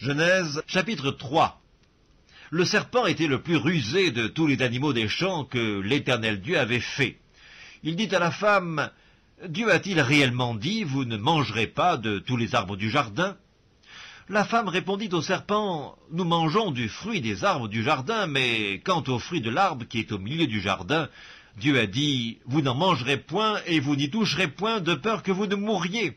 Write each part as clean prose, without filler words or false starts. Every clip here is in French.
Genèse, chapitre 3. Le serpent était le plus rusé de tous les animaux des champs que l'Éternel Dieu avait fait. Il dit à la femme, « Dieu a-t-il réellement dit, vous ne mangerez pas de tous les arbres du jardin ?» La femme répondit au serpent, « Nous mangeons du fruit des arbres du jardin, mais quant au fruit de l'arbre qui est au milieu du jardin, Dieu a dit, vous n'en mangerez point et vous n'y toucherez point de peur que vous ne mouriez. »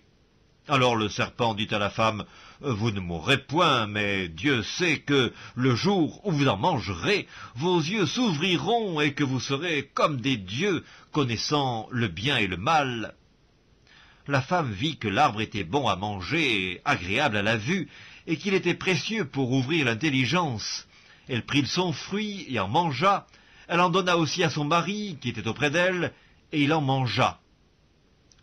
Alors le serpent dit à la femme, « Vous ne mourrez point, mais Dieu sait que le jour où vous en mangerez, vos yeux s'ouvriront et que vous serez comme des dieux, connaissant le bien et le mal. » La femme vit que l'arbre était bon à manger et agréable à la vue, et qu'il était précieux pour ouvrir l'intelligence. Elle prit son fruit et en mangea. Elle en donna aussi à son mari, qui était auprès d'elle, et il en mangea.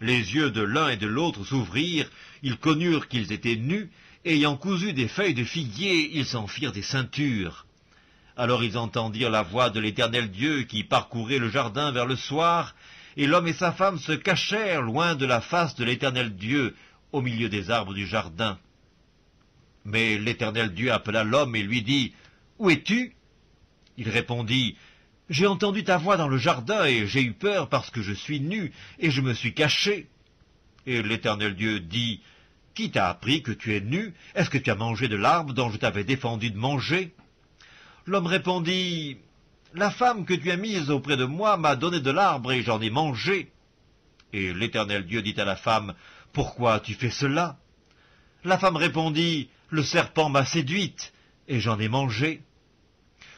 Les yeux de l'un et de l'autre s'ouvrirent, ils connurent qu'ils étaient nus, et ayant cousu des feuilles de figuier, ils s'en firent des ceintures. Alors ils entendirent la voix de l'Éternel Dieu qui parcourait le jardin vers le soir, et l'homme et sa femme se cachèrent loin de la face de l'Éternel Dieu, au milieu des arbres du jardin. Mais l'Éternel Dieu appela l'homme et lui dit, « Où es-tu » Il répondit, « J'ai entendu ta voix dans le jardin, et j'ai eu peur parce que je suis nu, et je me suis caché. » Et l'Éternel Dieu dit, « Qui t'a appris que tu es nu? Est-ce que tu as mangé de l'arbre dont je t'avais défendu de manger ?» L'homme répondit, « La femme que tu as mise auprès de moi m'a donné de l'arbre, et j'en ai mangé. » Et l'Éternel Dieu dit à la femme, « Pourquoi as-tu fait cela ?» La femme répondit, « Le serpent m'a séduite, et j'en ai mangé. »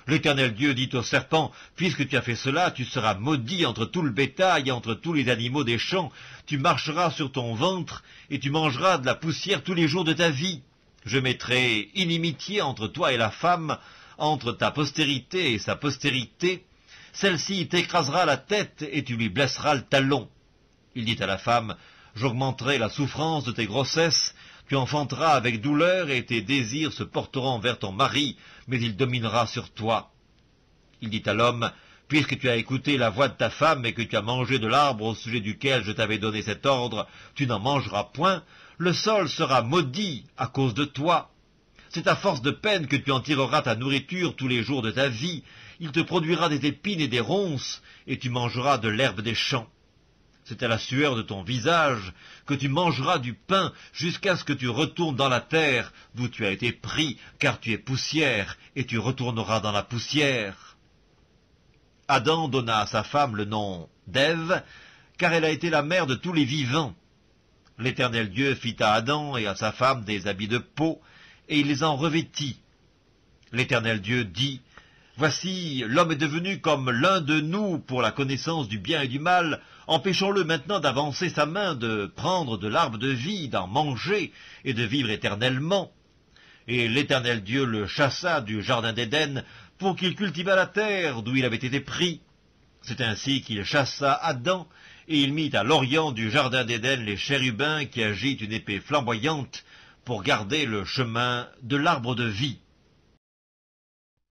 L'Éternel Dieu dit au serpent, « Puisque tu as fait cela, tu seras maudit entre tout le bétail et entre tous les animaux des champs. Tu marcheras sur ton ventre, et tu mangeras de la poussière tous les jours de ta vie. Je mettrai inimitié entre toi et la femme, entre ta postérité et sa postérité. Celle-ci t'écrasera la tête, et tu lui blesseras le talon. » Il dit à la femme, « J'augmenterai la souffrance de tes grossesses. Tu enfanteras avec douleur et tes désirs se porteront vers ton mari, mais il dominera sur toi. » Il dit à l'homme, « Puisque tu as écouté la voix de ta femme et que tu as mangé de l'arbre au sujet duquel je t'avais donné cet ordre, tu n'en mangeras point, le sol sera maudit à cause de toi. C'est à force de peine que tu en tireras ta nourriture tous les jours de ta vie. Il te produira des épines et des ronces, et tu mangeras de l'herbe des champs. C'est à la sueur de ton visage que tu mangeras du pain jusqu'à ce que tu retournes dans la terre d'où tu as été pris, car tu es poussière, et tu retourneras dans la poussière. » Adam donna à sa femme le nom d'Ève, car elle a été la mère de tous les vivants. L'Éternel Dieu fit à Adam et à sa femme des habits de peau, et il les en revêtit. L'Éternel Dieu dit, « Voici, l'homme est devenu comme l'un de nous pour la connaissance du bien et du mal. Empêchons-le maintenant d'avancer sa main, de prendre de l'arbre de vie, d'en manger et de vivre éternellement. » Et l'Éternel Dieu le chassa du jardin d'Éden pour qu'il cultivât la terre d'où il avait été pris. C'est ainsi qu'il chassa Adam, et il mit à l'orient du jardin d'Éden les chérubins qui agitent une épée flamboyante pour garder le chemin de l'arbre de vie.